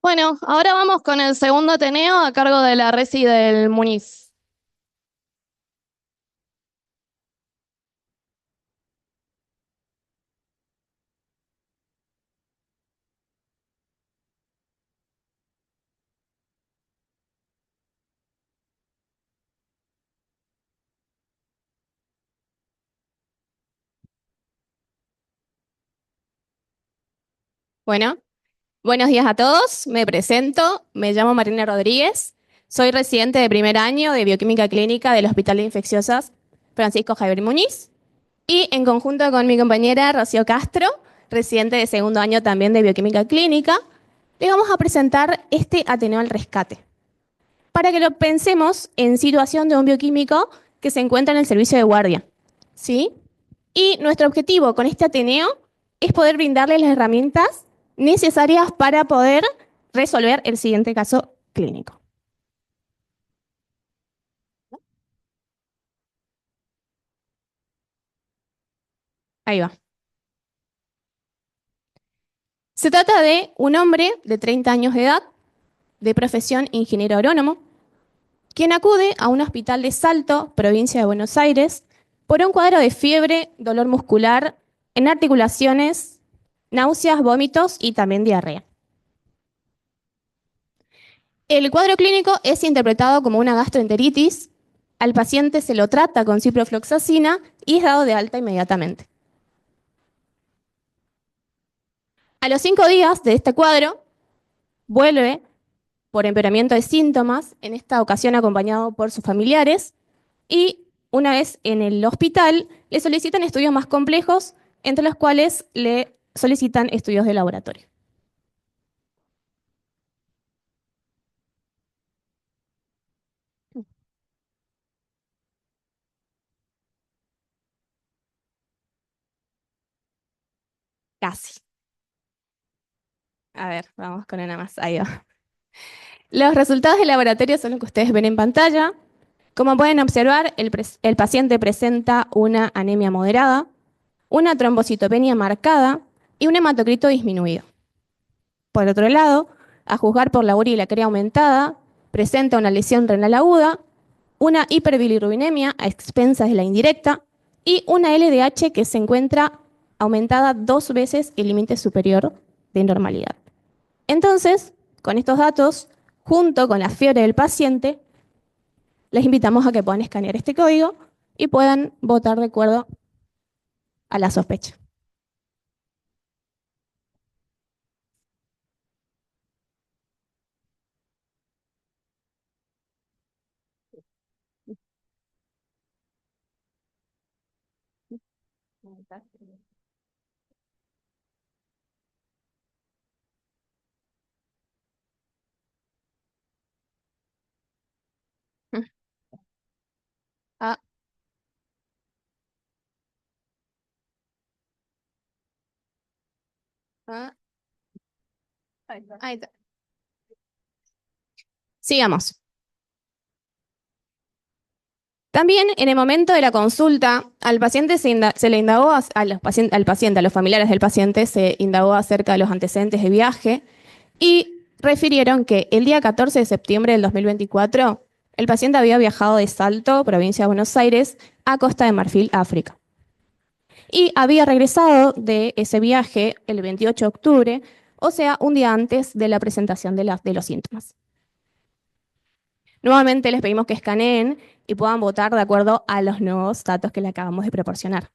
Bueno, ahora vamos con el segundo Ateneo a cargo de la Resi del Muniz. Bueno, buenos días a todos. Me presento, me llamo Marina Rodríguez, soy residente de primer año de Bioquímica Clínica del Hospital de Infecciosas Francisco Javier Muñiz y en conjunto con mi compañera Rocío Castro, residente de segundo año también de Bioquímica Clínica, les vamos a presentar este Ateneo al Rescate, para que lo pensemos en situación de un bioquímico que se encuentra en el servicio de guardia, ¿sí? Y nuestro objetivo con este Ateneo es poder brindarles las herramientas necesarias para poder resolver el siguiente caso clínico. Ahí va. Se trata de un hombre de 30 años de edad, de profesión ingeniero agrónomo, quien acude a un hospital de Salto, provincia de Buenos Aires, por un cuadro de fiebre, dolor muscular, en articulaciones, náuseas, vómitos y también diarrea. El cuadro clínico es interpretado como una gastroenteritis. Al paciente se lo trata con ciprofloxacina y es dado de alta inmediatamente. A los 5 días de este cuadro, vuelve por empeoramiento de síntomas, en esta ocasión acompañado por sus familiares, y una vez en el hospital le solicitan estudios más complejos, entre los cuales le solicitan estudios de laboratorio. Casi. A ver, vamos con una más. Ahí va. Los resultados del laboratorio son los que ustedes ven en pantalla. Como pueden observar, el paciente presenta una anemia moderada, una trombocitopenia marcada y un hematocrito disminuido. Por otro lado, a juzgar por la urea y la crea aumentada, presenta una lesión renal aguda, una hiperbilirrubinemia a expensas de la indirecta y una LDH que se encuentra aumentada 2 veces el límite superior de normalidad. Entonces, con estos datos, junto con la fiebre del paciente, les invitamos a que puedan escanear este código y puedan votar de acuerdo a la sospecha. Ah, ah, ahí está. Sigamos. También en el momento de la consulta, al paciente se le indagó, a los familiares del paciente, se indagó acerca de los antecedentes de viaje y refirieron que el día 14 de septiembre del 2024, el paciente había viajado de Salto, provincia de Buenos Aires, a Costa de Marfil, África. Y había regresado de ese viaje el 28 de octubre, o sea, un día antes de la presentación de los síntomas. Nuevamente les pedimos que escaneen y puedan votar de acuerdo a los nuevos datos que le acabamos de proporcionar.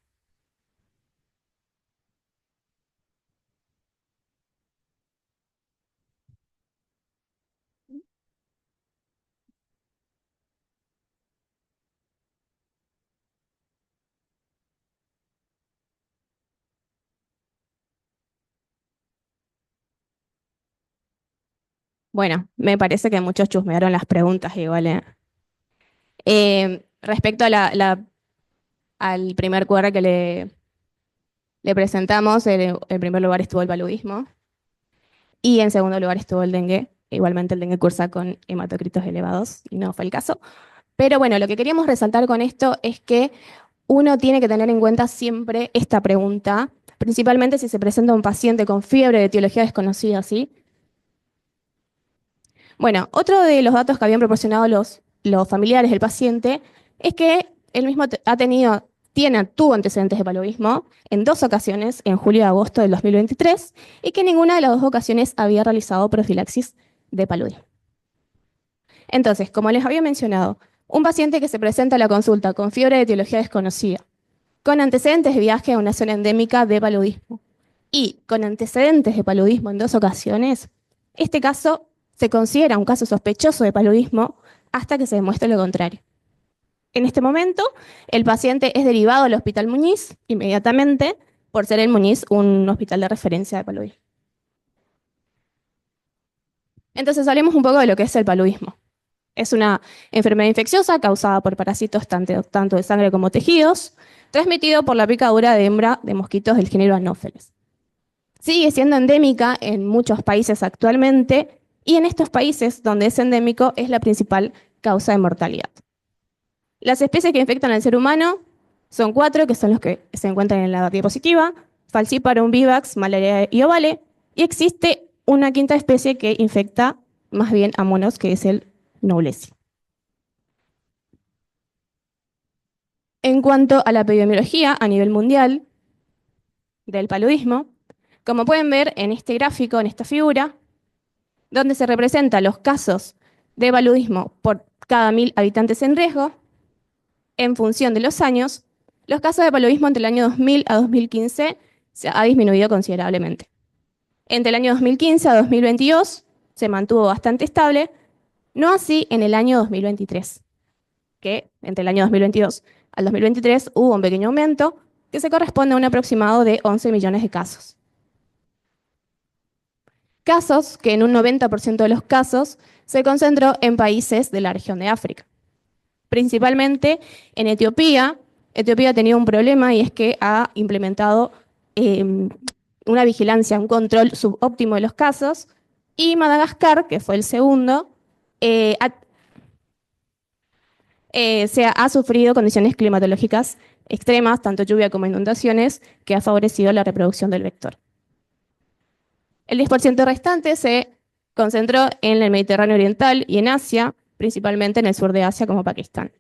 Bueno, me parece que muchos chusmearon las preguntas igual, ¿eh? Respecto a al primer QR que le presentamos, en primer lugar estuvo el paludismo y en segundo lugar estuvo el dengue. Igualmente el dengue cursa con hematocritos elevados y no fue el caso. Pero bueno, lo que queríamos resaltar con esto es que uno tiene que tener en cuenta siempre esta pregunta, principalmente si se presenta un paciente con fiebre de etiología desconocida, ¿sí? Bueno, otro de los datos que habían proporcionado los familiares del paciente es que él mismo tuvo antecedentes de paludismo en 2 ocasiones, en julio y agosto del 2023, y que ninguna de las 2 ocasiones había realizado profilaxis de paludismo. Entonces, como les había mencionado, un paciente que se presenta a la consulta con fiebre de etiología desconocida, con antecedentes de viaje a una zona endémica de paludismo y con antecedentes de paludismo en 2 ocasiones, este caso se considera un caso sospechoso de paludismo hasta que se demuestre lo contrario. En este momento, el paciente es derivado al Hospital Muñiz inmediatamente por ser el Muñiz un hospital de referencia de paludismo. Entonces, hablemos un poco de lo que es el paludismo. Es una enfermedad infecciosa causada por parásitos tanto de sangre como tejidos, transmitido por la picadura de hembra de mosquitos del género Anopheles. Sigue siendo endémica en muchos países actualmente y en estos países donde es endémico es la principal causa de mortalidad. Las especies que infectan al ser humano son 4, que son los que se encuentran en la diapositiva: Falciparum vivax, Malaria y ovale, y existe una 5ª especie que infecta más bien a monos, que es el Knowlesi. En cuanto a la epidemiología a nivel mundial del paludismo, como pueden ver en este gráfico, en esta figura, donde se representan los casos de paludismo por cada 1000 habitantes en riesgo, en función de los años, los casos de paludismo entre el año 2000 a 2015 se ha disminuido considerablemente. Entre el año 2015 a 2022 se mantuvo bastante estable, no así en el año 2023, que entre el año 2022 al 2023 hubo un pequeño aumento que se corresponde a un aproximado de 11 millones de casos. Casos que en un 90% de los casos se concentró en países de la región de África. Principalmente en Etiopía. Etiopía ha tenido un problema y es que ha implementado una vigilancia, un control subóptimo de los casos. Y Madagascar, que fue el segundo, ha sufrido condiciones climatológicas extremas, tanto lluvia como inundaciones, que ha favorecido la reproducción del vector. El 10% restante se concentró en el Mediterráneo oriental y en Asia, principalmente en el sur de Asia como Pakistán.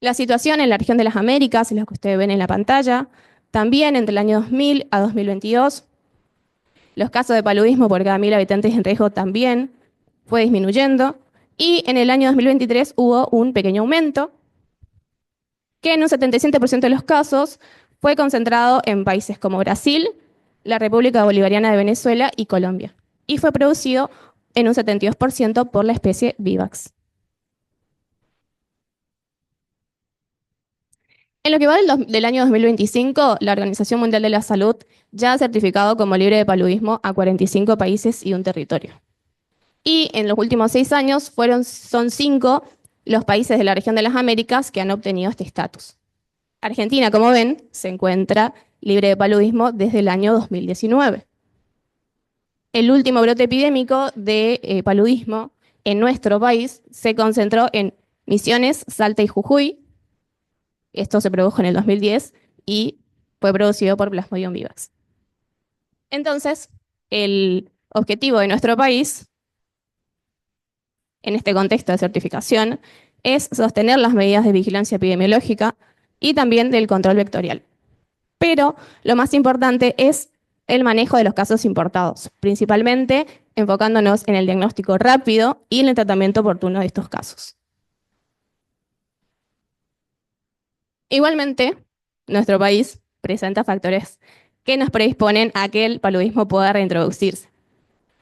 La situación en la región de las Américas, es lo que ustedes ven en la pantalla, también entre el año 2000 a 2022, los casos de paludismo por cada 1000 habitantes en riesgo también fue disminuyendo, y en el año 2023 hubo un pequeño aumento, que en un 77% de los casos fue concentrado en países como Brasil, la República Bolivariana de Venezuela y Colombia, y fue producido en un 72% por la especie Vivax. En lo que va del año 2025, la Organización Mundial de la Salud ya ha certificado como libre de paludismo a 45 países y un territorio. Y en los últimos 6 años son 5 los países de la región de las Américas que han obtenido este estatus. Argentina, como ven, se encuentra libre de paludismo desde el año 2019. El último brote epidémico de paludismo en nuestro país se concentró en Misiones, Salta y Jujuy. Esto se produjo en el 2010 y fue producido por Plasmodium vivax. Entonces, el objetivo de nuestro país, en este contexto de certificación, es sostener las medidas de vigilancia epidemiológica y también del control vectorial. Pero lo más importante es el manejo de los casos importados, principalmente enfocándonos en el diagnóstico rápido y en el tratamiento oportuno de estos casos. Igualmente, nuestro país presenta factores que nos predisponen a que el paludismo pueda reintroducirse.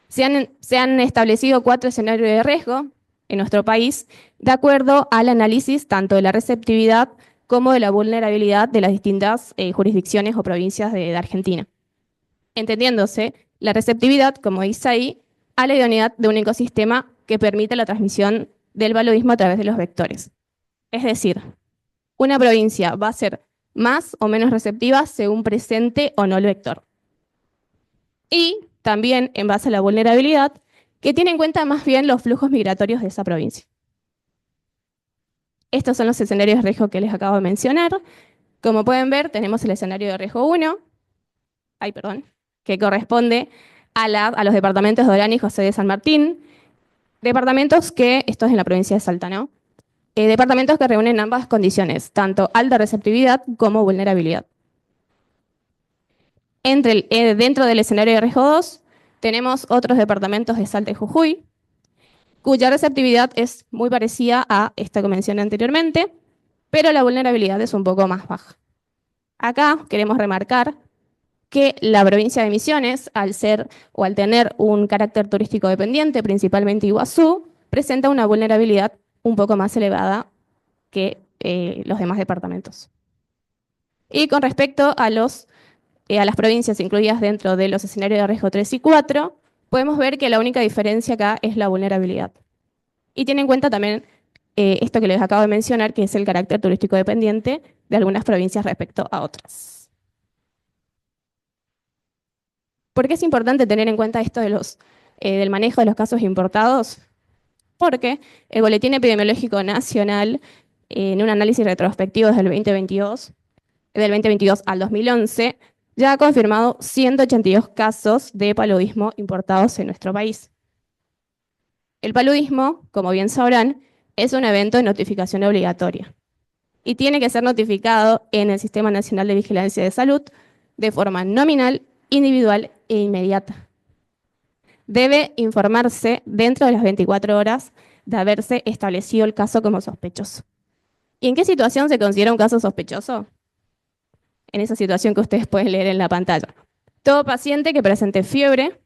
Se han establecido 4 escenarios de riesgo en nuestro país de acuerdo al análisis tanto de la receptividad como de la vulnerabilidad de las distintas jurisdicciones o provincias de Argentina. Entendiéndose la receptividad, como dice ahí, a la idoneidad de un ecosistema que permita la transmisión del paludismo a través de los vectores. Es decir, una provincia va a ser más o menos receptiva según presente o no el vector. Y también en base a la vulnerabilidad, que tiene en cuenta más bien los flujos migratorios de esa provincia. Estos son los escenarios de riesgo que les acabo de mencionar. Como pueden ver, tenemos el escenario de riesgo 1, que corresponde a los departamentos de Orán y José de San Martín, departamentos que, esto es en la provincia de Salta, ¿no? Departamentos que reúnen ambas condiciones, tanto alta receptividad como vulnerabilidad. Dentro del escenario de riesgo 2, tenemos otros departamentos de Salta y Jujuy, cuya receptividad es muy parecida a esta que mencioné anteriormente, pero la vulnerabilidad es un poco más baja. Acá queremos remarcar que la provincia de Misiones, al ser o al tener un carácter turístico dependiente, principalmente Iguazú, presenta una vulnerabilidad un poco más elevada que los demás departamentos. Y con respecto a las provincias incluidas dentro de los escenarios de riesgo 3 y 4, podemos ver que la única diferencia acá es la vulnerabilidad. Y tiene en cuenta también esto que les acabo de mencionar, que es el carácter turístico dependiente de algunas provincias respecto a otras. ¿Por qué es importante tener en cuenta esto del manejo de los casos importados? Porque el Boletín Epidemiológico Nacional, en un análisis retrospectivo desde el 2022, del 2022 al 2011, ya ha confirmado 182 casos de paludismo importados en nuestro país. El paludismo, como bien sabrán, es un evento de notificación obligatoria y tiene que ser notificado en el Sistema Nacional de Vigilancia de Salud de forma nominal, individual e inmediata. Debe informarse dentro de las 24 horas de haberse establecido el caso como sospechoso. ¿Y en qué situación se considera un caso sospechoso? En esa situación que ustedes pueden leer en la pantalla. Todo paciente que presente fiebre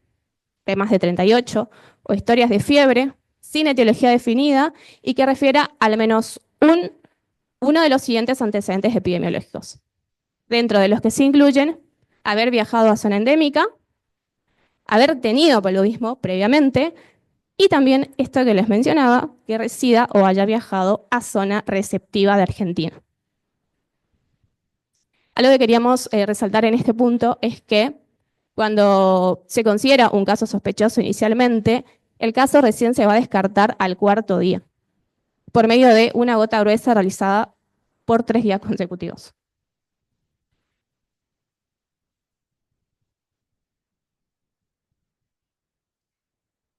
de más de 38 o historias de fiebre sin etiología definida y que refiera al menos uno de los siguientes antecedentes epidemiológicos, dentro de los que se incluyen haber viajado a zona endémica, haber tenido paludismo previamente y también esto que les mencionaba, que resida o haya viajado a zona receptiva de Argentina. Algo que queríamos resaltar en este punto es que cuando se considera un caso sospechoso inicialmente, el caso recién se va a descartar al cuarto día, por medio de una gota gruesa realizada por 3 días consecutivos.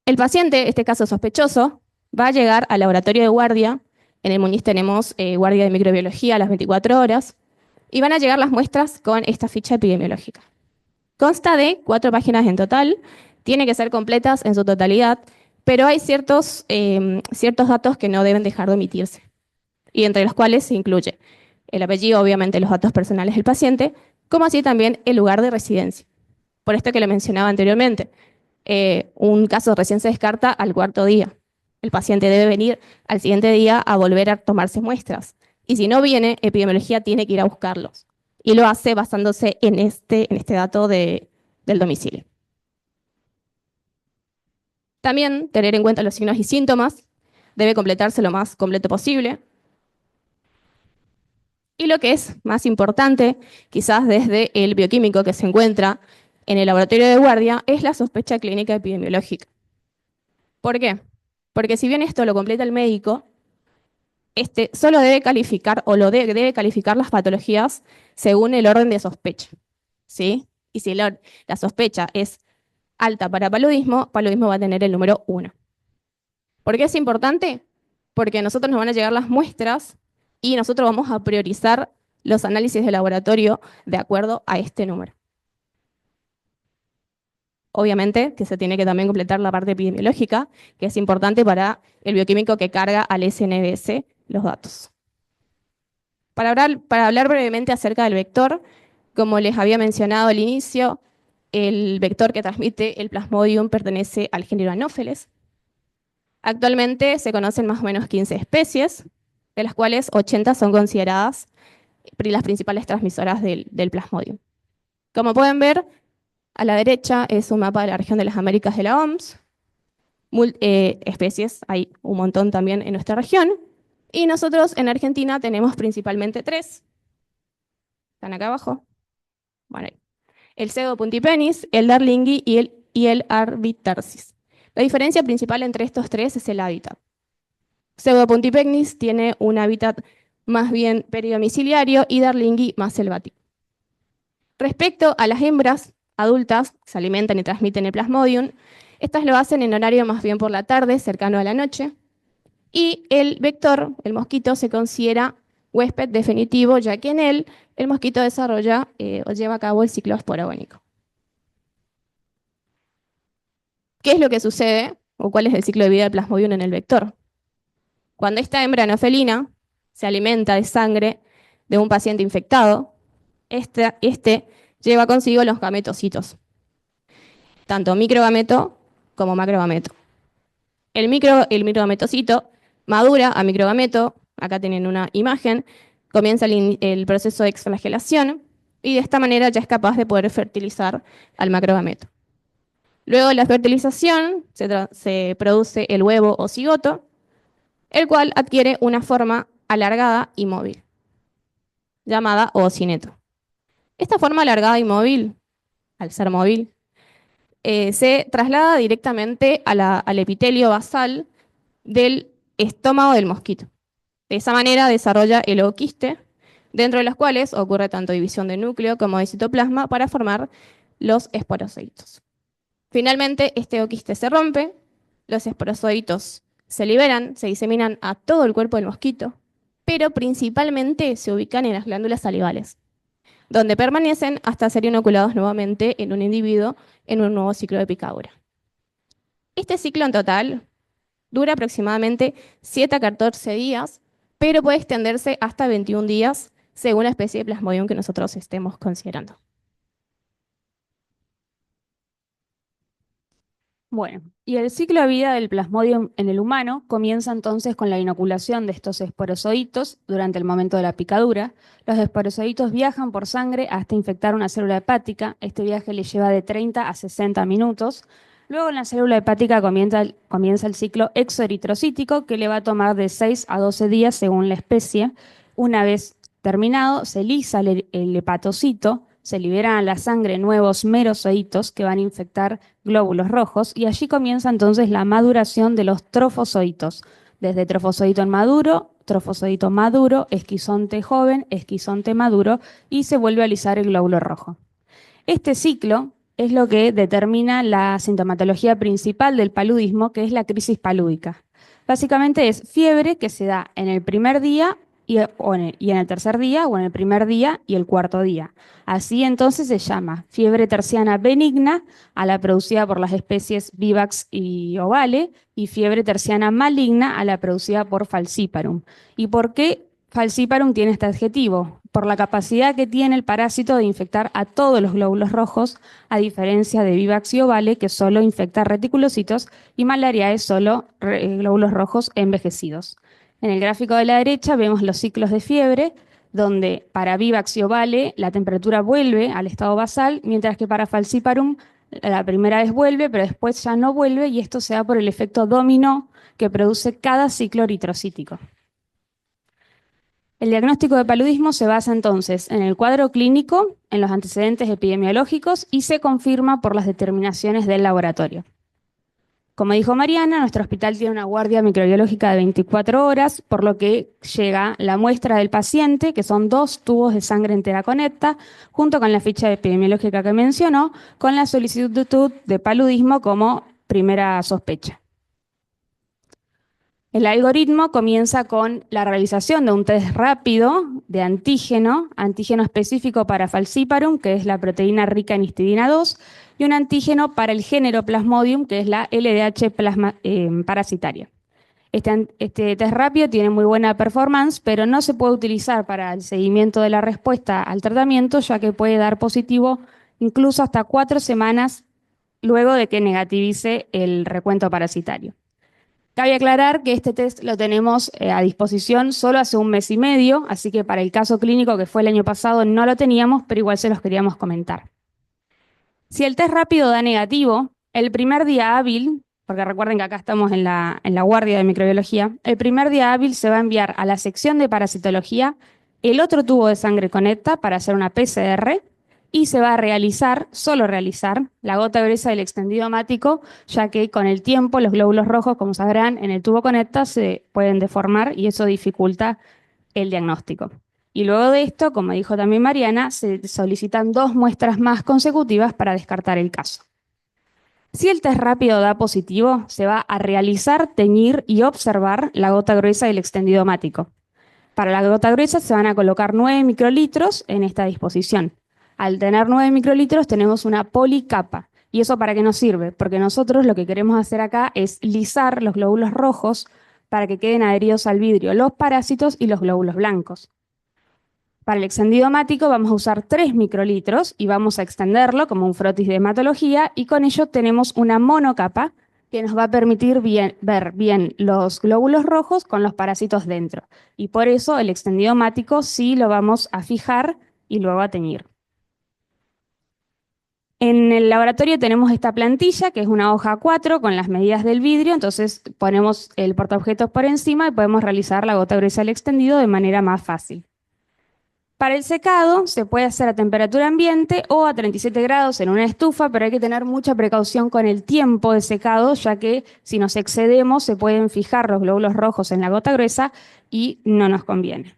El paciente, este caso sospechoso, va a llegar al laboratorio de guardia. En el MUNIS tenemos guardia de microbiología a las 24 horas y van a llegar las muestras con esta ficha epidemiológica. Consta de 4 páginas en total, tiene que ser completas en su totalidad, pero hay ciertos datos que no deben dejar de omitirse, y entre los cuales se incluye el apellido, obviamente los datos personales del paciente, como así también el lugar de residencia. Por esto que le mencionaba anteriormente, un caso recién se descarta al cuarto día. El paciente debe venir al siguiente día a volver a tomarse muestras. Y si no viene, epidemiología tiene que ir a buscarlos. Y lo hace basándose en este dato del domicilio. También tener en cuenta los signos y síntomas. Debe completarse lo más completo posible. Y lo que es más importante, quizás desde el bioquímico que se encuentra en el laboratorio de guardia, es la sospecha clínica epidemiológica. ¿Por qué? Porque si bien esto lo completa el médico, solo debe calificar o debe calificar las patologías según el orden de sospecha, ¿sí? Y si la sospecha es alta para paludismo, paludismo va a tener el número 1. ¿Por qué es importante? Porque a nosotros nos van a llegar las muestras y nosotros vamos a priorizar los análisis de laboratorio de acuerdo a este número. Obviamente que se tiene que también completar la parte epidemiológica, que es importante para el bioquímico que carga al SNBS los datos. Para hablar brevemente acerca del vector, como les había mencionado al inicio, el vector que transmite el Plasmodium pertenece al género Anopheles. Actualmente se conocen más o menos 15 especies, de las cuales 80 son consideradas las principales transmisoras del Plasmodium. Como pueden ver, a la derecha es un mapa de la región de las Américas de la OMS. Especies, hay un montón también en nuestra región. Y nosotros en Argentina tenemos principalmente 3. Están acá abajo. Bueno, el Pseudopuntipenis, el Darlingui y el Arbitarsis. La diferencia principal entre estos 3 es el hábitat. Pseudopuntipenis tiene un hábitat más bien peridomiciliario y Darlingui más selvático. Respecto a las hembras, adultas se alimentan y transmiten el Plasmodium. Estas lo hacen en horario más bien por la tarde, cercano a la noche. Y el vector, el mosquito, se considera huésped definitivo, ya que en él el mosquito desarrolla o lleva a cabo el ciclo esporagónico. ¿Qué es lo que sucede o cuál es el ciclo de vida del Plasmodium en el vector? Cuando esta hembra anofelina se alimenta de sangre de un paciente infectado, este lleva consigo los gametocitos, tanto microgameto como macrogameto. El microgametocito madura a microgameto, acá tienen una imagen, comienza el proceso de exflagelación y de esta manera ya es capaz de poder fertilizar al macrogameto. Luego de la fertilización se produce el huevo o cigoto, el cual adquiere una forma alargada y móvil, llamada oocineto. Esta forma alargada y móvil, al ser móvil, se traslada directamente al epitelio basal del estómago del mosquito. De esa manera desarrolla el ooquiste, dentro de los cuales ocurre tanto división de núcleo como de citoplasma para formar los esporozoitos. Finalmente, este ooquiste se rompe, los esporozoitos se liberan, se diseminan a todo el cuerpo del mosquito, pero principalmente se ubican en las glándulas salivales, donde permanecen hasta ser inoculados nuevamente en un individuo en un nuevo ciclo de picadura. Este ciclo en total dura aproximadamente 7 a 14 días, pero puede extenderse hasta 21 días según la especie de Plasmodium que nosotros estemos considerando. Bueno, y el ciclo de vida del Plasmodium en el humano comienza entonces con la inoculación de estos esporozoitos durante el momento de la picadura. Los esporozoitos viajan por sangre hasta infectar una célula hepática. Este viaje le lleva de 30 a 60 minutos. Luego en la célula hepática comienza el ciclo exoeritrocítico, que le va a tomar de 6 a 12 días según la especie. Una vez terminado, se lisa el hepatocito, se liberan a la sangre nuevos merozoitos que van a infectar glóbulos rojos y allí comienza entonces la maduración de los trofozoitos, desde trofozoito maduro, esquizonte joven, esquizonte maduro y se vuelve a alisar el glóbulo rojo. Este ciclo es lo que determina la sintomatología principal del paludismo, que es la crisis palúdica. Básicamente es fiebre que se da en el primer día y en el tercer día o en el primer día y el cuarto día. Así entonces se llama fiebre terciana benigna a la producida por las especies Vivax y Ovale y fiebre terciana maligna a la producida por Falciparum. ¿Y por qué Falciparum tiene este adjetivo? Por la capacidad que tiene el parásito de infectar a todos los glóbulos rojos, a diferencia de Vivax y Ovale, que solo infecta reticulocitos, y Malaria es solo glóbulos rojos envejecidos. En el gráfico de la derecha vemos los ciclos de fiebre, donde para Vivax y Ovale la temperatura vuelve al estado basal, mientras que para Falciparum la primera vez vuelve, pero después ya no vuelve, y esto se da por el efecto dominó que produce cada ciclo eritrocítico. El diagnóstico de paludismo se basa entonces en el cuadro clínico, en los antecedentes epidemiológicos y se confirma por las determinaciones del laboratorio. Como dijo Mariana, nuestro hospital tiene una guardia microbiológica de 24 horas, por lo que llega la muestra del paciente, que son 2 tubos de sangre entera conecta, junto con la ficha epidemiológica que mencionó, con la solicitud de paludismo como primera sospecha. El algoritmo comienza con la realización de un test rápido de antígeno específico para Falciparum, que es la proteína rica en histidina 2, y un antígeno para el género Plasmodium, que es la LDH parasitaria. Este test rápido tiene muy buena performance, pero no se puede utilizar para el seguimiento de la respuesta al tratamiento, ya que puede dar positivo incluso hasta 4 semanas luego de que negativice el recuento parasitario. Cabe aclarar que este test lo tenemos a disposición solo hace 1 mes y medio, así que para el caso clínico que fue el año pasado no lo teníamos, pero igual se los queríamos comentar. Si el test rápido da negativo, el primer día hábil, porque recuerden que acá estamos en la guardia de microbiología, el primer día hábil se va a enviar a la sección de parasitología el otro tubo de sangre conecta para hacer una PCR y se va a solo realizar, la gota gruesa del extendido hemático, ya que con el tiempo los glóbulos rojos, como sabrán, en el tubo conecta se pueden deformar y eso dificulta el diagnóstico. Y luego de esto, como dijo también Mariana, se solicitan 2 muestras más consecutivas para descartar el caso. Si el test rápido da positivo, se va a realizar, teñir y observar la gota gruesa y el extendido hemático. Para la gota gruesa se van a colocar 9 microlitros en esta disposición. Al tener 9 microlitros tenemos una policapa. ¿Y eso para qué nos sirve? Porque nosotros lo que queremos hacer acá es lisar los glóbulos rojos para que queden adheridos al vidrio los parásitos y los glóbulos blancos. Para el extendido hemático vamos a usar 3 microlitros y vamos a extenderlo como un frotis de hematología y con ello tenemos una monocapa que nos va a permitir ver bien los glóbulos rojos con los parásitos dentro. Y por eso el extendido hemático sí lo vamos a fijar y luego a teñir. En el laboratorio tenemos esta plantilla, que es una hoja 4 con las medidas del vidrio, entonces ponemos el portaobjetos por encima y podemos realizar la gota gruesa del extendido de manera más fácil. Para el secado se puede hacer a temperatura ambiente o a 37 grados en una estufa, pero hay que tener mucha precaución con el tiempo de secado, ya que si nos excedemos se pueden fijar los glóbulos rojos en la gota gruesa y no nos conviene.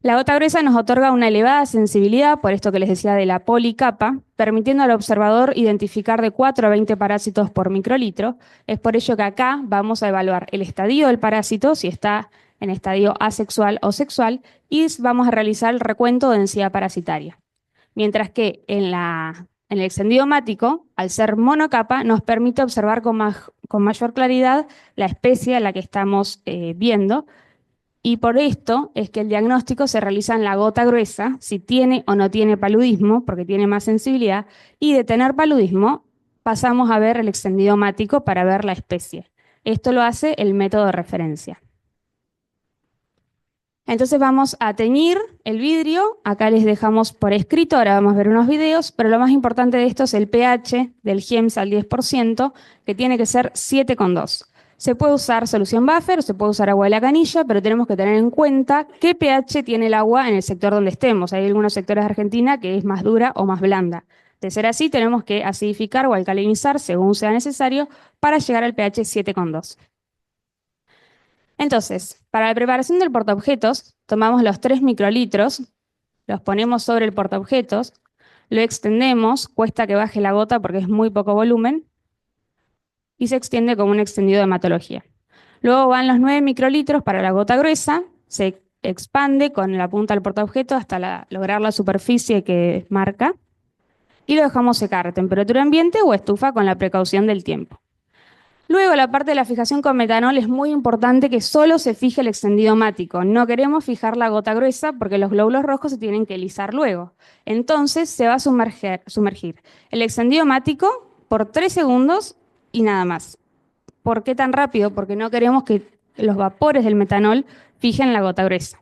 La gota gruesa nos otorga una elevada sensibilidad, por esto que les decía de la policapa, permitiendo al observador identificar de 4 a 20 parásitos por microlitro. Es por ello que acá vamos a evaluar el estadio del parásito, si está en estadio asexual o sexual, y vamos a realizar el recuento de densidad parasitaria. Mientras que en el extendido hemático, al ser monocapa, nos permite observar con mayor claridad la especie a la que estamos viendo, y por esto es que el diagnóstico se realiza en la gota gruesa, si tiene o no tiene paludismo, porque tiene más sensibilidad, y de tener paludismo pasamos a ver el extendido hemático para ver la especie. Esto lo hace el método de referencia. Entonces vamos a teñir el vidrio, acá les dejamos por escrito, ahora vamos a ver unos videos, pero lo más importante de esto es el pH del GEMS al 10%, que tiene que ser 7,2. Se puede usar solución buffer o se puede usar agua de la canilla, pero tenemos que tener en cuenta qué pH tiene el agua en el sector donde estemos. Hay algunos sectores de Argentina que es más dura o más blanda. De ser así, tenemos que acidificar o alcalinizar según sea necesario para llegar al pH 7,2. Entonces, para la preparación del portaobjetos, tomamos los 3 microlitros, los ponemos sobre el portaobjetos, lo extendemos, cuesta que baje la gota porque es muy poco volumen, y se extiende como un extendido de hematología. Luego van los 9 microlitros para la gota gruesa, se expande con la punta del portaobjeto hasta lograr la superficie que marca, y lo dejamos secar a temperatura ambiente o estufa con la precaución del tiempo. Luego, la parte de la fijación con metanol es muy importante que solo se fije el extendido hemático. No queremos fijar la gota gruesa porque los glóbulos rojos se tienen que lisar luego. Entonces, se va a sumergir el extendido hemático por 3 segundos y nada más. ¿Por qué tan rápido? Porque no queremos que los vapores del metanol fijen la gota gruesa.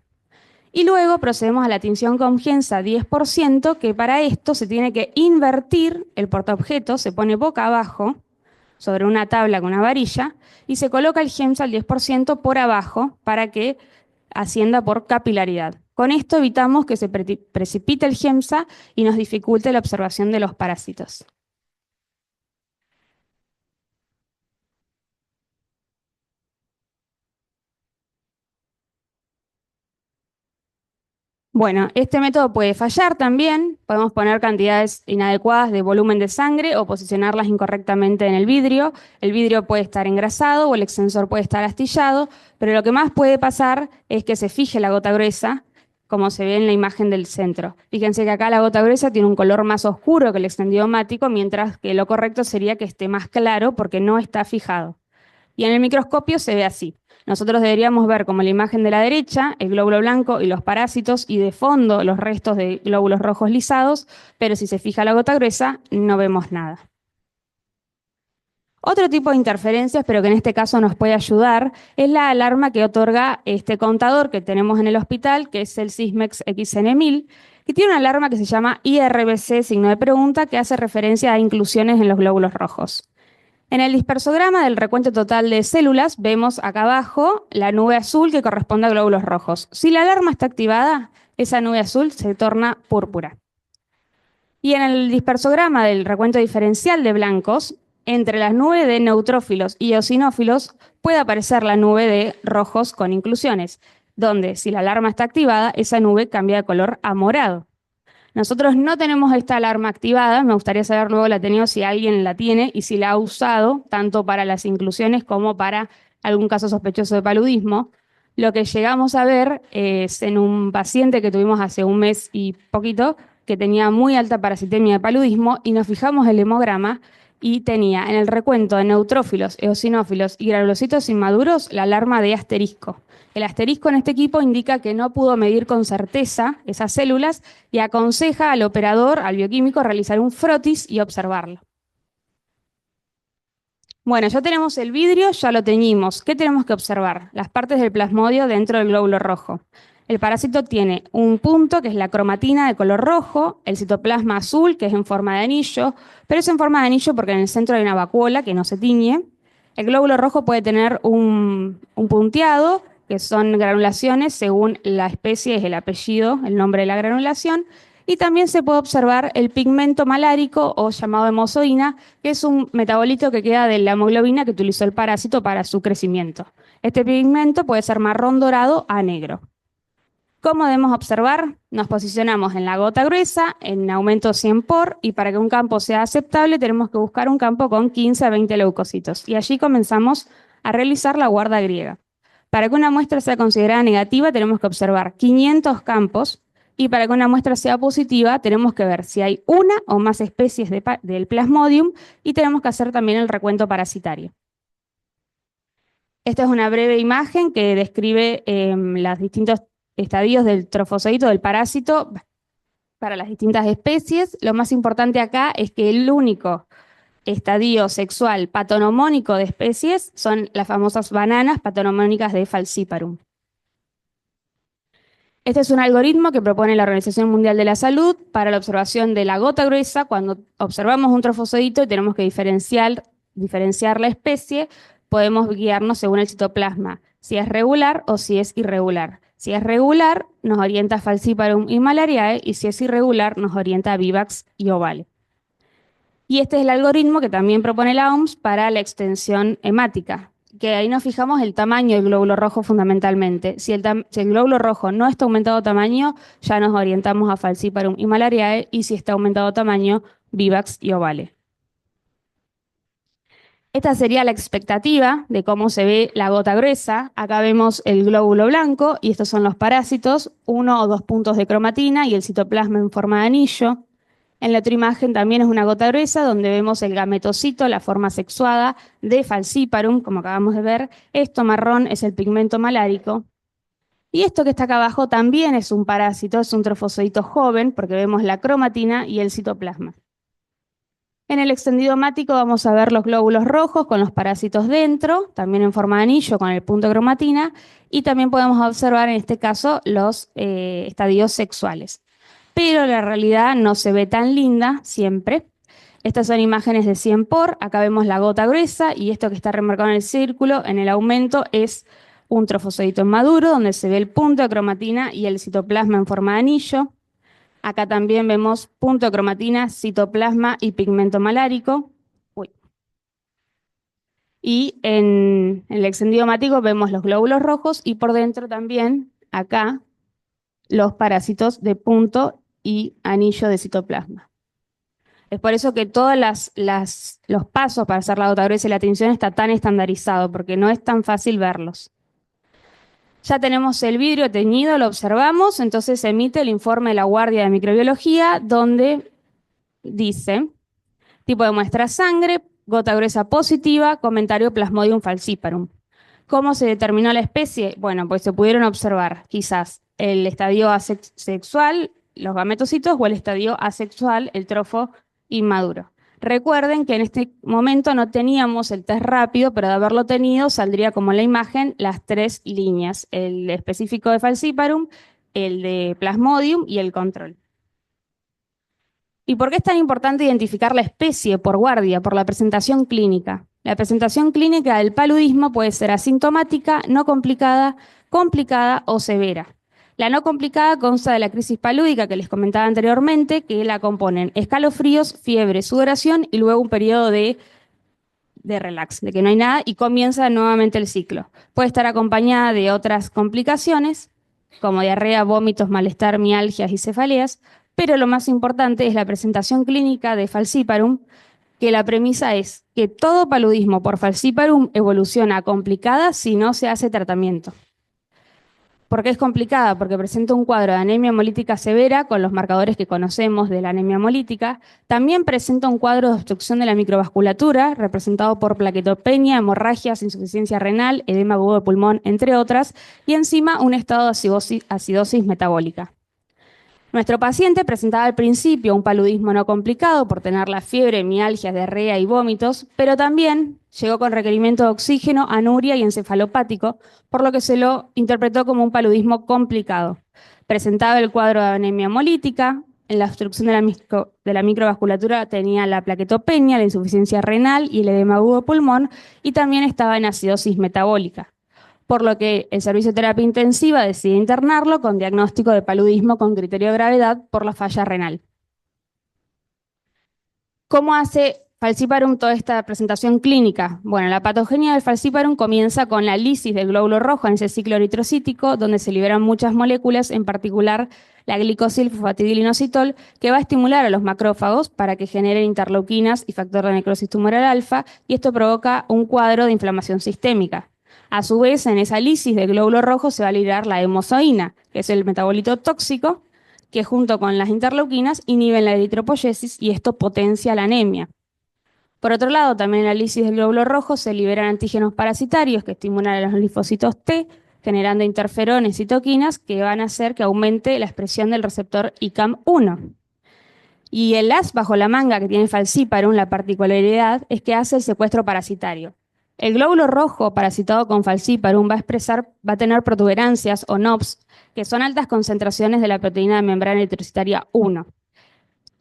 Y luego procedemos a la tinción con Giemsa 10%, que para esto se tiene que invertir el portaobjetos, se pone boca abajo sobre una tabla con una varilla y se coloca el Giemsa al 10% por abajo para que ascienda por capilaridad. Con esto evitamos que se precipite el Giemsa y nos dificulte la observación de los parásitos. Bueno, este método puede fallar también. Podemos poner cantidades inadecuadas de volumen de sangre o posicionarlas incorrectamente en el vidrio. El vidrio puede estar engrasado o el extensor puede estar astillado, pero lo que más puede pasar es que se fije la gota gruesa, como se ve en la imagen del centro. Fíjense que acá la gota gruesa tiene un color más oscuro que el extendido hemático, mientras que lo correcto sería que esté más claro porque no está fijado. Y en el microscopio se ve así. Nosotros deberíamos ver como la imagen de la derecha, el glóbulo blanco y los parásitos, y de fondo los restos de glóbulos rojos lisados, pero si se fija la gota gruesa, no vemos nada. Otro tipo de interferencias, pero que en este caso nos puede ayudar, es la alarma que otorga este contador que tenemos en el hospital, que es el Sysmex XN1000, que tiene una alarma que se llama IRBC, signo de pregunta, que hace referencia a inclusiones en los glóbulos rojos. En el dispersograma del recuento total de células vemos acá abajo la nube azul que corresponde a glóbulos rojos. Si la alarma está activada, esa nube azul se torna púrpura. Y en el dispersograma del recuento diferencial de blancos, entre las nubes de neutrófilos y eosinófilos puede aparecer la nube de rojos con inclusiones. donde si la alarma está activada, esa nube cambia de color a morado. Nosotros no tenemos esta alarma activada, me gustaría saber luego la tenido si alguien la tiene y si la ha usado, tanto para las inclusiones como para algún caso sospechoso de paludismo. Lo que llegamos a ver es en un paciente que tuvimos hace un mes y poquito, que tenía muy alta parasitemia de paludismo, y nos fijamos el hemograma y tenía en el recuento de neutrófilos, eosinófilos y granulocitos inmaduros la alarma de asterisco. El asterisco en este equipo indica que no pudo medir con certeza esas células y aconseja al operador, al bioquímico, realizar un frotis y observarlo. Bueno, ya tenemos el vidrio, ya lo teñimos. ¿Qué tenemos que observar? Las partes del plasmodio dentro del glóbulo rojo. El parásito tiene un punto, que es la cromatina de color rojo, el citoplasma azul, que es en forma de anillo, pero es en forma de anillo porque en el centro hay una vacuola que no se tiñe. El glóbulo rojo puede tener un punteado, que son granulaciones según la especie, es el apellido, el nombre de la granulación. Y también se puede observar el pigmento malárico o llamado hemozoína, que es un metabolito que queda de la hemoglobina que utilizó el parásito para su crecimiento. Este pigmento puede ser marrón dorado a negro. ¿Cómo debemos observar? Nos posicionamos en la gota gruesa, en aumento 100 por, y para que un campo sea aceptable tenemos que buscar un campo con 15 a 20 leucocitos. Y allí comenzamos a realizar la guarda griega. Para que una muestra sea considerada negativa tenemos que observar 500 campos, y para que una muestra sea positiva tenemos que ver si hay una o más especies del Plasmodium, y tenemos que hacer también el recuento parasitario. Esta es una breve imagen que describe los distintos estadios del trofozoito, del parásito, para las distintas especies. Lo más importante acá es que el único estadio sexual patonomónico de especies son las famosas bananas patonomónicas de Falciparum. Este es un algoritmo que propone la Organización Mundial de la Salud para la observación de la gota gruesa. Cuando observamos un trofozoito y tenemos que diferenciar la especie, podemos guiarnos según el citoplasma, si es regular o si es irregular. Si es regular, nos orienta a Falciparum y Malariae, y si es irregular, nos orienta a Vivax y Ovale. Y este es el algoritmo que también propone la OMS para la extensión hemática, que ahí nos fijamos el tamaño del glóbulo rojo fundamentalmente. Si el glóbulo rojo no está aumentado tamaño, ya nos orientamos a Falciparum y Malariae, y si está aumentado tamaño, Vivax y Ovale. Esta sería la expectativa de cómo se ve la gota gruesa. Acá vemos el glóbulo blanco y estos son los parásitos, 1 o 2 puntos de cromatina y el citoplasma en forma de anillo. En la otra imagen también es una gota gruesa donde vemos el gametocito, la forma sexuada de Falciparum, como acabamos de ver. Esto marrón es el pigmento malárico. Y esto que está acá abajo también es un parásito, es un trofozoito joven porque vemos la cromatina y el citoplasma. En el extendido hemático vamos a ver los glóbulos rojos con los parásitos dentro, también en forma de anillo con el punto de cromatina, y también podemos observar en este caso los estadios sexuales. Pero la realidad no se ve tan linda siempre. Estas son imágenes de 100 por, acá vemos la gota gruesa y esto que está remarcado en el círculo, en el aumento, es un trofozoito maduro donde se ve el punto de cromatina y el citoplasma en forma de anillo. Acá también vemos punto de cromatina, citoplasma y pigmento malárico. Y en el extendido hemático vemos los glóbulos rojos y por dentro también, acá, los parásitos de punto y anillo de citoplasma. Es por eso que todos los pasos para hacer la gota gruesa y la tinción está tan estandarizado, porque no es tan fácil verlos. Ya tenemos el vidrio teñido, lo observamos, entonces se emite el informe de la guardia de microbiología donde dice, tipo de muestra sangre, gota gruesa positiva, comentario Plasmodium falciparum. ¿Cómo se determinó la especie? Bueno, pues se pudieron observar quizás el estadio asexual, los gametocitos, o el estadio asexual, el trofo inmaduro. Recuerden que en este momento no teníamos el test rápido, pero de haberlo tenido saldría como en la imagen las 3 líneas, el específico de Falciparum, el de Plasmodium y el control. ¿Y por qué es tan importante identificar la especie por guardia, por la presentación clínica? La presentación clínica del paludismo puede ser asintomática, no complicada, complicada o severa. La no complicada consta de la crisis palúdica que les comentaba anteriormente, que la componen escalofríos, fiebre, sudoración y luego un periodo de de relax, de que no hay nada y comienza nuevamente el ciclo. Puede estar acompañada de otras complicaciones, como diarrea, vómitos, malestar, mialgias y cefaleas, pero lo más importante es la presentación clínica de falciparum, que la premisa es que todo paludismo por falciparum evoluciona a complicada si no se hace tratamiento. ¿Por qué es complicada? Porque presenta un cuadro de anemia hemolítica severa con los marcadores que conocemos de la anemia hemolítica. También presenta un cuadro de obstrucción de la microvasculatura, representado por plaquetopenia, hemorragias, insuficiencia renal, edema agudo de pulmón, entre otras, y encima un estado de acidosis metabólica. Nuestro paciente presentaba al principio un paludismo no complicado por tener la fiebre, mialgias, diarrea y vómitos, pero también llegó con requerimiento de oxígeno, anuria y encefalopático, por lo que se lo interpretó como un paludismo complicado. Presentaba el cuadro de anemia hemolítica, en la obstrucción de la microvasculatura tenía la plaquetopenia, la insuficiencia renal y el edema agudo de pulmón, y también estaba en acidosis metabólica, por lo que el servicio de terapia intensiva decide internarlo con diagnóstico de paludismo con criterio de gravedad por la falla renal. ¿Cómo hace falciparum toda esta presentación clínica? Bueno, la patogenia del falciparum comienza con la lisis del glóbulo rojo en ese ciclo eritrocítico, donde se liberan muchas moléculas, en particular la glicosilfosfatidilinositol, que va a estimular a los macrófagos para que generen interleuquinas y factor de necrosis tumoral alfa, y esto provoca un cuadro de inflamación sistémica. A su vez, en esa lisis del glóbulo rojo se va a liberar la hemozoína, que es el metabolito tóxico, que junto con las interleuquinas inhiben la eritropoyesis y esto potencia la anemia. Por otro lado, también en la lisis del glóbulo rojo se liberan antígenos parasitarios que estimulan a los linfocitos T, generando interferones y citoquinas que van a hacer que aumente la expresión del receptor ICAM1. Y el as bajo la manga que tiene falciparum, la particularidad es que hace el secuestro parasitario. El glóbulo rojo parasitado con falciparum va a tener protuberancias o NOPs, que son altas concentraciones de la proteína de membrana eritrocitaria 1.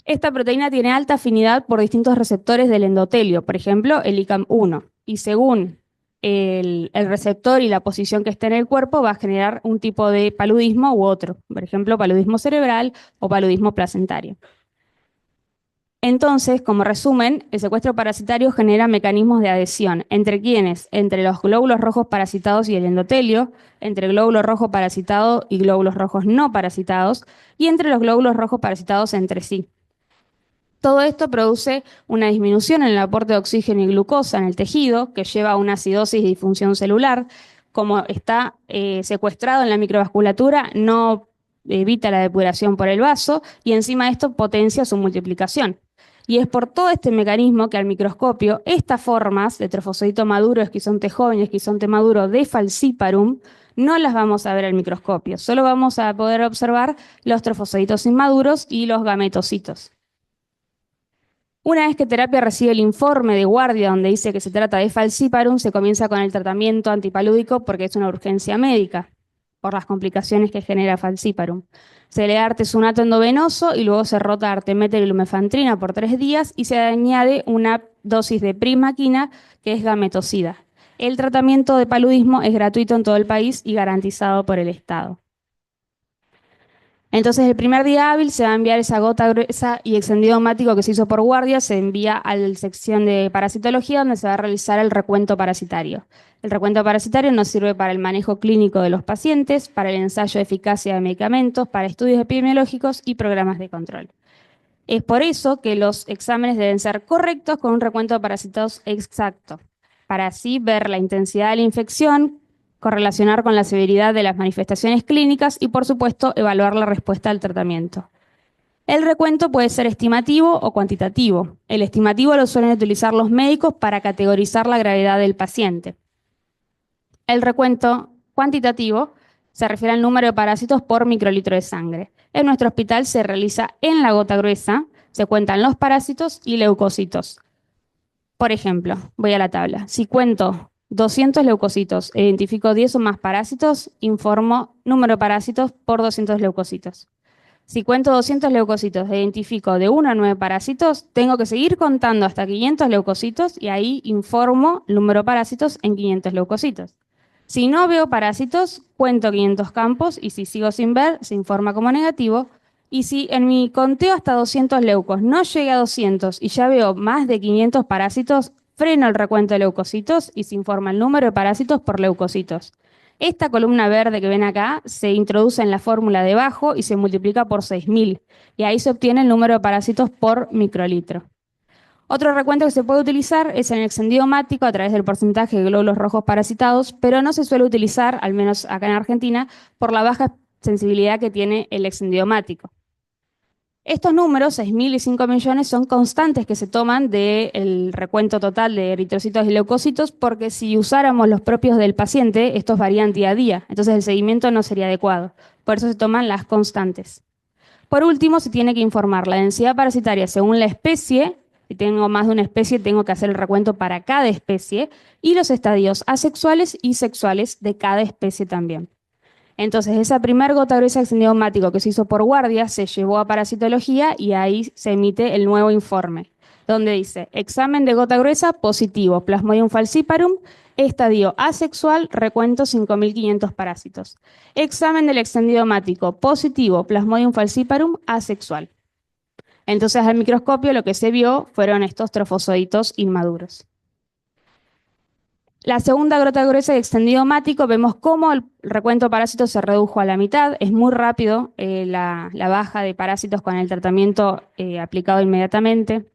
Esta proteína tiene alta afinidad por distintos receptores del endotelio, por ejemplo, el ICAM1, y según el receptor y la posición que esté en el cuerpo va a generar un tipo de paludismo u otro, por ejemplo, paludismo cerebral o paludismo placentario. Entonces, como resumen, el secuestro parasitario genera mecanismos de adhesión. ¿Entre quiénes? Entre los glóbulos rojos parasitados y el endotelio, entre el glóbulo rojo parasitado y glóbulos rojos no parasitados, y entre los glóbulos rojos parasitados entre sí. Todo esto produce una disminución en el aporte de oxígeno y glucosa en el tejido, que lleva a una acidosis y disfunción celular. Como está secuestrado en la microvasculatura, no evita la depuración por el vaso, y encima de esto potencia su multiplicación. Y es por todo este mecanismo que al microscopio estas formas de trofosodito maduro, esquizonte joven y esquizonte maduro de falciparum no las vamos a ver al microscopio, solo vamos a poder observar los trofosoditos inmaduros y los gametocitos. Una vez que terapia recibe el informe de guardia donde dice que se trata de falciparum, se comienza con el tratamiento antipalúdico porque es una urgencia médica por las complicaciones que genera falciparum. Se le da artesunato endovenoso y luego se rota artemether y lumefantrina por 3 días y se añade una dosis de prismaquina que es gametocida. El tratamiento de paludismo es gratuito en todo el país y garantizado por el Estado. Entonces, el primer día hábil se va a enviar esa gota gruesa y extendido hemático que se hizo por guardia, se envía a la sección de parasitología donde se va a realizar el recuento parasitario. El recuento parasitario nos sirve para el manejo clínico de los pacientes, para el ensayo de eficacia de medicamentos, para estudios epidemiológicos y programas de control. Es por eso que los exámenes deben ser correctos con un recuento de parasitos exacto, para así ver la intensidad de la infección, correlacionar con la severidad de las manifestaciones clínicas y, por supuesto, evaluar la respuesta al tratamiento. El recuento puede ser estimativo o cuantitativo. El estimativo lo suelen utilizar los médicos para categorizar la gravedad del paciente. El recuento cuantitativo se refiere al número de parásitos por microlitro de sangre. En nuestro hospital se realiza en la gota gruesa, se cuentan los parásitos y leucocitos. Por ejemplo, voy a la tabla. Si cuento 200 leucocitos e identifico 10 o más parásitos, informo número de parásitos por 200 leucocitos. Si cuento 200 leucocitos e identifico de 1 a 9 parásitos, tengo que seguir contando hasta 500 leucocitos y ahí informo el número de parásitos en 500 leucocitos. Si no veo parásitos, cuento 500 campos y si sigo sin ver, se informa como negativo. Y si en mi conteo hasta 200 leucos no llegué a 200 y ya veo más de 500 parásitos, freno el recuento de leucocitos y se informa el número de parásitos por leucocitos. Esta columna verde que ven acá se introduce en la fórmula debajo y se multiplica por 6.000 y ahí se obtiene el número de parásitos por microlitro. Otro recuento que se puede utilizar es en el extendido mático a través del porcentaje de glóbulos rojos parasitados, pero no se suele utilizar, al menos acá en Argentina, por la baja sensibilidad que tiene el extendido mático. Estos números, 6.000 y 5 millones, son constantes que se toman del recuento total de eritrocitos y leucocitos, porque si usáramos los propios del paciente, estos varían día a día, entonces el seguimiento no sería adecuado. Por eso se toman las constantes. Por último, se tiene que informar la densidad parasitaria según la especie. Si tengo más de una especie, tengo que hacer el recuento para cada especie, y los estadios asexuales y sexuales de cada especie también. Entonces, esa primer gota gruesa de extendido mático que se hizo por guardia se llevó a parasitología y ahí se emite el nuevo informe, donde dice: examen de gota gruesa positivo, Plasmodium falciparum, estadio asexual, recuento 5.500 parásitos. Examen del extendido mático positivo, Plasmodium falciparum, asexual. Entonces, al microscopio lo que se vio fueron estos trofozoitos inmaduros. La segunda gota gruesa de extendido mático, vemos cómo el recuento de parásitos se redujo a la mitad. Es muy rápido la baja de parásitos con el tratamiento aplicado inmediatamente.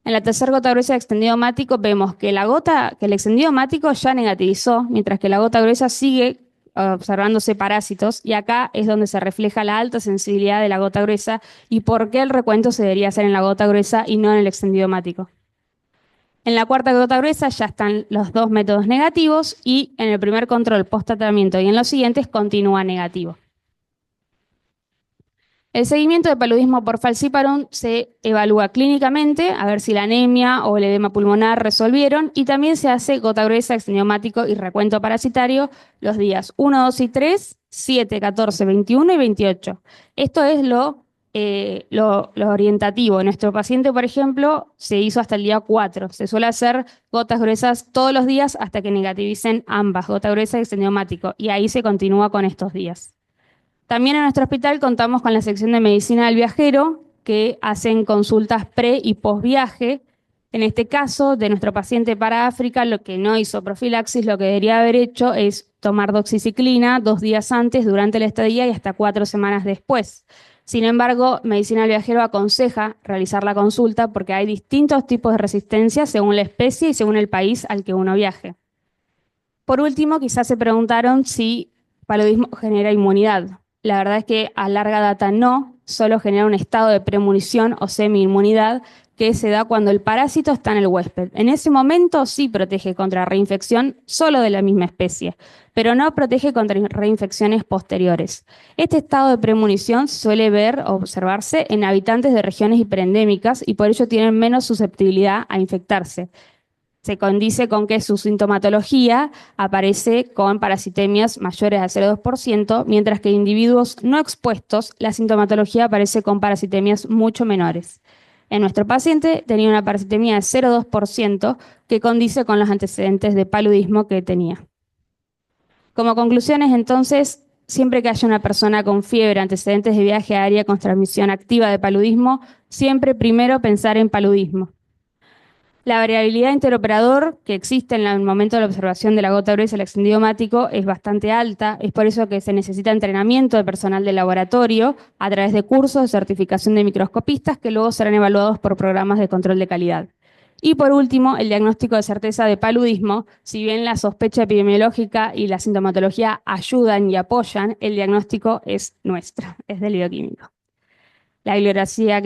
En la tercera gota gruesa de extendido mático vemos que el extendido mático ya negativizó, mientras que la gota gruesa sigue observándose parásitos, y acá es donde se refleja la alta sensibilidad de la gota gruesa y por qué el recuento se debería hacer en la gota gruesa y no en el extendido mático. En la cuarta gota gruesa ya están los dos métodos negativos y en el primer control post-tratamiento y en los siguientes continúa negativo. El seguimiento de paludismo por falciparum se evalúa clínicamente a ver si la anemia o el edema pulmonar resolvieron, y también se hace gota gruesa, extendido mático y recuento parasitario los días 1, 2 y 3, 7, 14, 21 y 28. Esto es lo orientativo. En nuestro paciente, por ejemplo, se hizo hasta el día 4. Se suele hacer gotas gruesas todos los días hasta que negativicen ambas, gota gruesa y extendido mático, y ahí se continúa con estos días. También en nuestro hospital contamos con la sección de medicina del viajero, que hacen consultas pre y post viaje. En este caso, de nuestro paciente para África, lo que no hizo profilaxis, lo que debería haber hecho es tomar doxiciclina 2 días antes, durante la estadía y hasta 4 semanas después. Sin embargo, medicina del viajero aconseja realizar la consulta porque hay distintos tipos de resistencia según la especie y según el país al que uno viaje. Por último, quizás se preguntaron si paludismo genera inmunidad. La verdad es que a larga data no, solo genera un estado de premonición o semi-inmunidad que se da cuando el parásito está en el huésped. En ese momento sí protege contra reinfección solo de la misma especie, pero no protege contra reinfecciones posteriores. Este estado de premonición suele observarse en habitantes de regiones hiperendémicas y por ello tienen menos susceptibilidad a infectarse. Se condice con que su sintomatología aparece con parasitemias mayores a 0,2%, mientras que en individuos no expuestos la sintomatología aparece con parasitemias mucho menores. En nuestro paciente tenía una parasitemia de 0,2% que condice con los antecedentes de paludismo que tenía. Como conclusiones, entonces, siempre que haya una persona con fiebre, antecedentes de viaje aérea con transmisión activa de paludismo, siempre primero pensar en paludismo. La variabilidad interoperador que existe en el momento de la observación de la gota gruesa y el extendido mático es bastante alta. Es por eso que se necesita entrenamiento de personal de laboratorio a través de cursos de certificación de microscopistas que luego serán evaluados por programas de control de calidad. Y por último, el diagnóstico de certeza de paludismo. Si bien la sospecha epidemiológica y la sintomatología ayudan y apoyan, el diagnóstico es nuestro, es del bioquímico. La bibliografía que